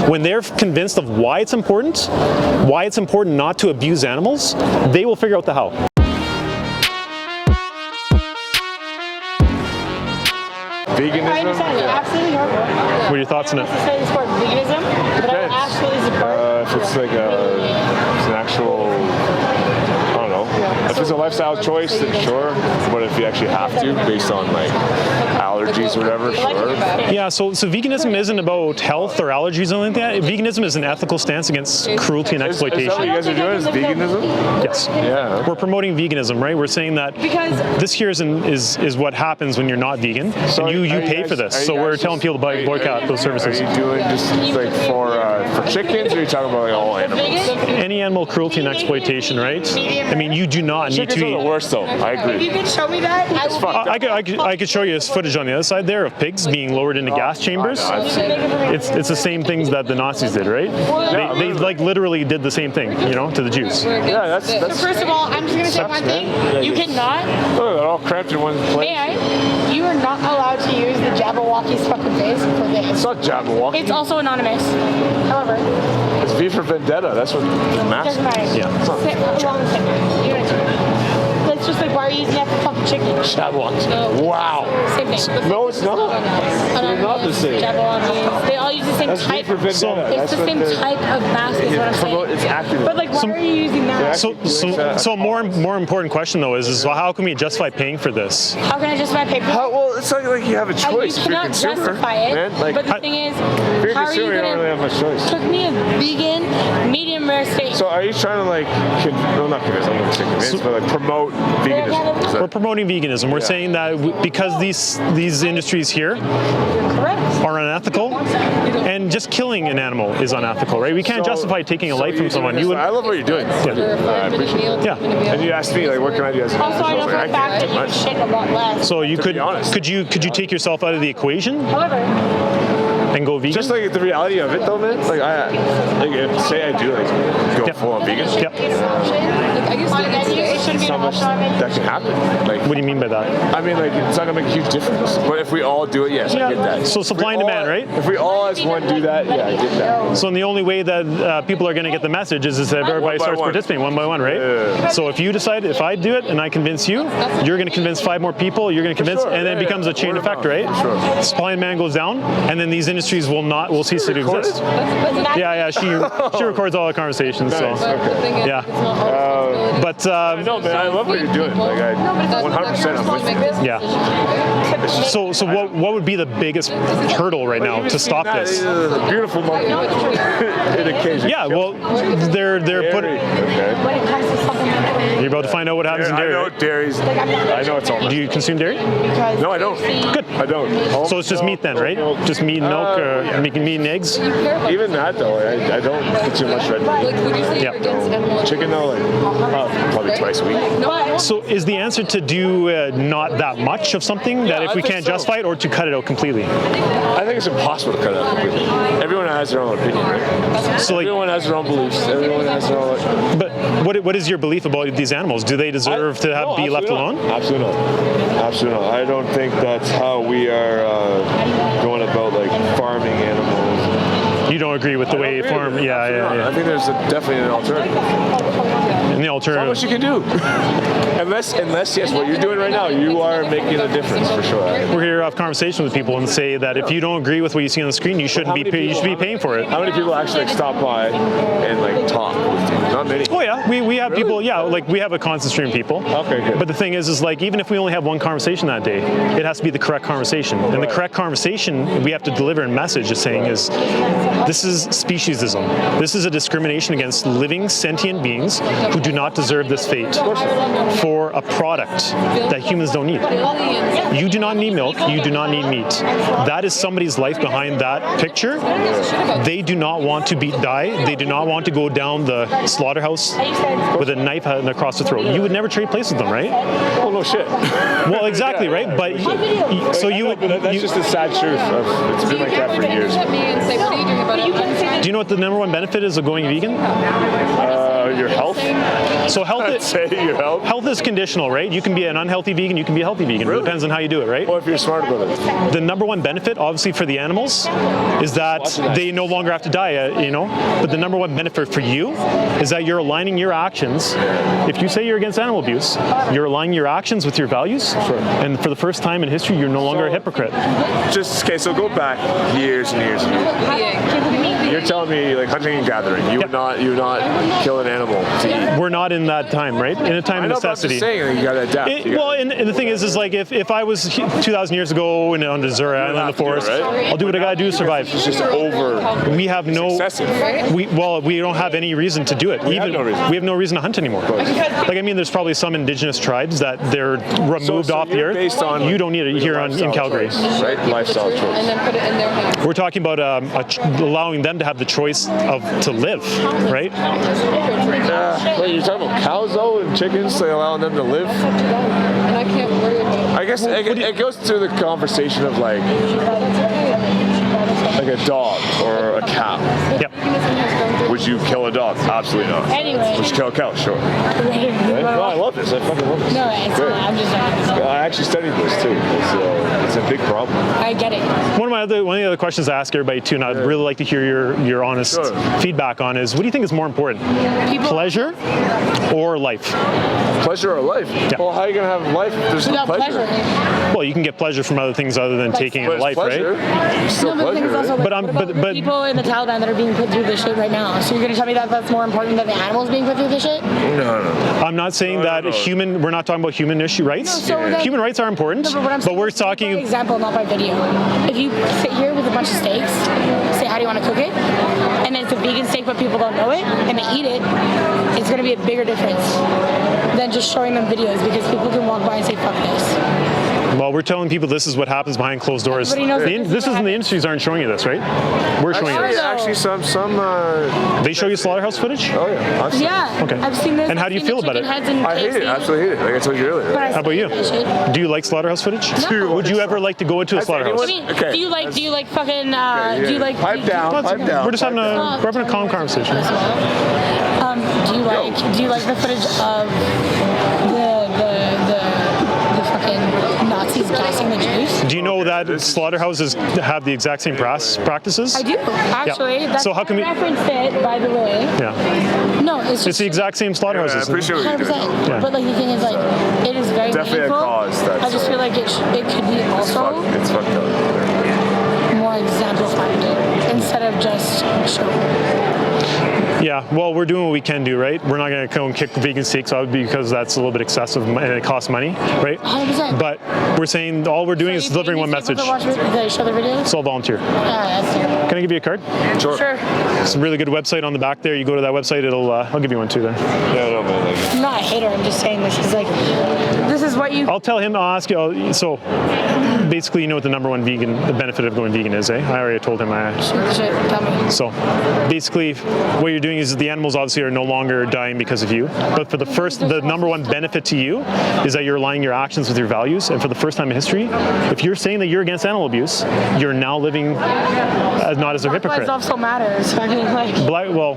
when they're convinced of why it's important not to abuse animals, they will figure out the how. Veganism? I understand. Absolutely horrible. What are your thoughts on it? I say support veganism, but I absolutely support. If it's like it's an actual, I don't know. If it's a lifestyle choice, then sure. But if you actually have to, based on like allergies or whatever, sure. Yeah, so veganism isn't about health or allergies or anything like that. Veganism is an ethical stance against cruelty and exploitation. Is that what you guys are doing? Is veganism? Yes. Yeah. We're promoting veganism, right? We're saying that this here is what happens when you're not vegan, So and you are pay for this. So we're telling people to boycott those services. Are you doing just like for chickens, or are you talking about like all animals? Any animal cruelty and exploitation, right? I mean, you do not need Chickens to are the eat. worst, though. I agree. If you can show me that, I will. I could show you this footage on the other side there of pigs being lowered into gas chambers. It's the same things that the Nazis did, right? They like literally did the same thing, you know, to the Jews. Yeah, that's. So first of all, I'm just gonna say one thing. You cannot. Oh, they're all cramped in one place. May I? You are not allowed to use the Jabberwocky's fucking face for this. It's not Jabberwocky. It's also anonymous. However, It's V for Vendetta. That's what the mask. doesn't matter. Yeah. Sit along with it. You know what I mean? It's just like, why are you using that for fucking chicken? Jabberwocky. Wow. Same thing. No, it's not. They're not the same. Jabberwockies. They all use the same That's V type. for Vendetta. It's the same type of mask is what I'm saying. It's activism. But like, why are you using that? So a more important question though is well, how can we justify paying for this? How can I justify pay for it? Well, it's not like you have a choice. You If you're a cannot consumer, justify it. man. Like, but the thing is, if you're a how are you consumer, you don't really have gonna much choice. cook me a vegan medium rare steak? So are you trying to like, not convince, I'm going to say convince, but like promote veganism? Is that- We're promoting veganism. We're saying that because these industries here Correct. are unethical, and just killing an animal is unethical, right? We can't justify taking a life from someone. You would, I love what you're doing. I appreciate it. yeah. And you asked me, like, what can I do? As a Also, I know was for like, a fact can't that do you much. shit a lot less. So you To be honest. could you take yourself out of the equation However, and go vegan? Just like the reality of it, though, man. Like if, say I do like go Yep. full on vegan. Yep. I guess on a menu, it should be How an much option on menu. that can happen? Like, What do you mean by that? I mean, like it's not gonna make a huge difference. But if we all do it, yes, I get that. So If supply we and demand, all- right? If we all as one do that, yeah, I get that. So the only way that people are going to get the message is if everybody by starts one. participating one by one, right? Yeah. So if you decide, if I do it and I convince you, you're going to convince 5 more people, you're going to convince, sure, and then it yeah, becomes a chain word of effect, mouth, right? for sure. Supply and demand goes down, and then these industries will cease to Recorded? exist. Yeah, she records all the conversations. Nice, So okay. yeah, but No, man, I love what you're doing. Like, I 100% I'm with you. yeah. So what would be the biggest hurdle right now to stop this? A beautiful monkey in a cage. Yeah, well, they're putting. Okay. When it comes to supplementary, You're about to find out what happens in I dairy. know right? dairies. I know it's all. Do you consume dairy? because No, I don't. Good. I don't. So it's just meat then, right? Milk. Just meat and milk, yeah. meat and eggs? Even that though, I don't consume much red meat. Yeah. Chicken though, like probably twice a week. So is the answer to do not that much of something that if I we think can't so. justify it, or to cut it out completely? I think it's impossible to cut it out completely. Everyone has their own opinion, right? So like, Everyone has their own beliefs. Everyone has their own. but what is your belief about these animals? Do they deserve to No, be left absolutely alone? not. Absolutely not. Absolutely not. I don't think that's how we are going about like farming animals. You don't agree with the I way don't agree farm? with it. Yeah, Absolutely not. I think there's definitely an alternative. And the Not much alternative. you can do. unless yes, what you're doing right now, you are making a difference for sure. We're here to have conversations with people and say that if you don't agree with what you see on the screen, you shouldn't be. You should be paying for it. How many people actually like stop by and like talk with you? Not many. Oh yeah, we have Really? people. Yeah, like we have a constant stream of people. Okay, good. But the thing is like even if we only have one conversation that day, it has to be the correct conversation. And the Right. correct conversation we have to deliver in message is saying is, this is speciesism. This is a discrimination against living sentient beings who do not deserve this fate for a product that humans don't need. You do not need milk. You do not need meat. That is somebody's life behind that picture. They do not want to die. They do not want to go down the slaughterhouse with a knife across the throat. You would never trade places with them, right? Oh no shit. Well, exactly, Yeah. right? But so I know, but that's just the sad truth. It's been like that for years. do you know what the #1 benefit is of going vegan? Your health? So I'd say your health. health is conditional, right? You can be an unhealthy vegan, you can be a healthy vegan. Really? It depends on how you do it, right? Well, if you're smart about it. The #1 benefit, obviously, for the animals is that they no longer have to die, you know? But the #1 benefit for you is that you're aligning your actions. If you say you're against animal abuse, you're aligning your actions with your values. Sure. And for the first time in history, you're no longer a hypocrite. Just, okay, so go back years and years and years. You're telling me, like, hunting and gathering, you would not kill an animal to eat. We're not in that time, right? In a time of necessity. I'm just saying, you gotta adapt. And the thing is like if I was 2,000 years ago on Desert Island in the forest, I'll do what I gotta do to survive. It's just over. We have excessive. we don't have any reason to do it. We have no reason to hunt anymore. Like, I mean, there's probably some indigenous tribes that they're removed off the earth. Based on you don't need it here in Calgary. Choice, right? Lifestyle choice. And then put it in their hands. We're talking about allowing them to have the choice to live, right? Wait, you're talking about cows though and chickens, like allowing them to live? And I can't worry about it. I guess it goes to the conversation of like a dog or a cow. Yep. Would you kill a dog? Absolutely not. Anyway. Would you kill a cow? Sure. Right? No, I love this. I fucking love this. No, it's Great. not. I'm just saying. I actually studied this too. It's a big problem. I get it. One of the other questions I ask everybody too, and I'd really like to hear your honest feedback on is, what do you think is more important? Pleasure or life? Pleasure or life? Yeah. Well, how are you gonna have life if there's no Without pleasure? Well, you can get pleasure from other things other than taking But a it's life, pleasure. right? It's still No, but the thing is pleasure. also, Right? But what about the people in the Taliban that are being put through this shit right now? So you're going to tell me that that's more important than the animals being put through this shit? No. I'm not saying that we're not talking about human rights. No, so then- Human rights are important, No, but what I'm saying we're is by talking. example, not by video. If you sit here with a bunch of steaks, say how do you want to cook it, and then it's a vegan steak but people don't know it, and they eat it, it's going to be a bigger difference than just showing them videos, because people can walk by and say fuck this. Well, we're telling people this is what happens behind closed doors. Everybody knows that This isn't the industries aren't showing you this, right? We're showing you Actually, this. some. They show you slaughterhouse footage? Oh yeah. I've seen Yeah, Okay. I've seen this. And how I've do you seen feel the about it? chicken heads and I hate it. KFC. Absolutely hate it. Like I told you earlier. But I How about you? that shit. Do you like slaughterhouse footage? No. Would you ever like to go into a slaughterhouse? I mean, Okay. do you like fucking, Okay, do you yeah. like... Pipe down. Well, Pipe down. We're just having Oh, we're having a calm conversation. Do you like the footage of the fucking Nazis gassing the Jews? Do you know that slaughterhouses have the exact same practices? I do, actually. Yeah. That's So how come I referenced it, by the way. Yeah. No, it's It's just the exact same Yeah, I slaughterhouses. appreciate what you're 100%. doing. Yeah. But like the thing is, like, it is very Definitely a meaningful. cause that's, I just feel like it could be also It's fucked up. more exemplified instead of just shown. Yeah, well, we're doing what we can do, right? We're not going to go and kick vegan steaks out because that's a little bit excessive and it costs money, right? 100%. But we're saying all we're doing is delivering one message. Did they show the videos? It's all volunteer. Yeah, that's Can I give you a card? Sure. It's a really good website on the back there. You go to that website, I'll give you one too then. Yeah, no, man. Like, I'm not a hater. I'm just saying this is what you. I'll tell him, I'll ask you, so basically you know what the #1 the benefit of going vegan is, eh? I already told him. Shit, tell me. So basically what you're doing is the animals obviously are no longer dying because of you. But for the #1 benefit to you is that you're aligning your actions with your values. And for the first time in history, if you're saying that you're against animal abuse, you're now living not as a Black hypocrite. lives also matters. I mean, like. Well,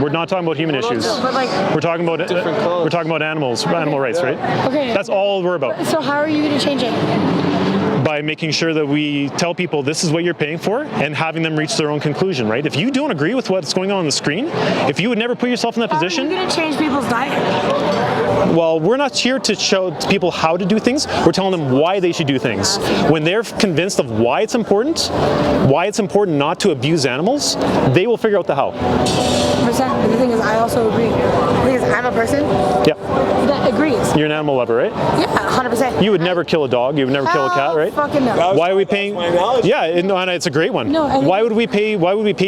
we're not talking about human issues. But like. We're talking about animal rights, right? Okay. That's all we're about. So how are you going to change it? By making sure that we tell people this is what you're paying for and having them reach their own conclusion, right? If you don't agree with what's going on the screen, if you would never put yourself in that How are you position, going to change people's diet? well, we're not here to show people how to do things. We're telling them why they should do things. When they're convinced of why it's important not to abuse animals, they will figure out the how. 100%. But the thing is, I also agree. Because I'm a person Yeah. that agrees. You're an animal lover, right? Yeah, 100%. You would never kill a dog. You would never kill a cat, right? Fucking no. Why are we paying? my analogy. Yeah, and it's a great one. No, and- why would we pay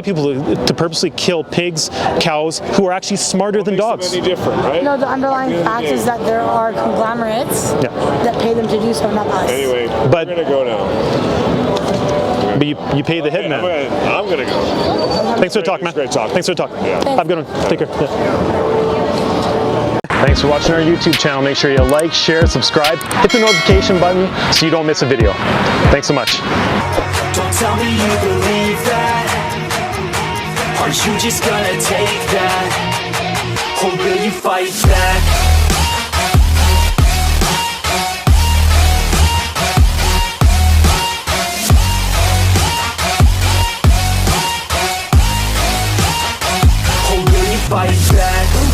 people to purposely kill pigs, cows, who are actually smarter than dogs? Any different, right? No, the underlying fact is that there are conglomerates Yeah. that pay them to do so, not us. Anyway, But- we're gonna go now. But you pay the hitman. I'm gonna go. Thanks for the talk, man. Great talk. Thanks for the talk. Yeah. Have a good one. Take care. Yeah. Thanks for watching our YouTube channel. Make sure you like, share, subscribe, hit the notification button so you don't miss a video. Thanks so much. Don't tell me you believe that. Aren't you just gonna take that? Or will you fight back? Or will you fight back?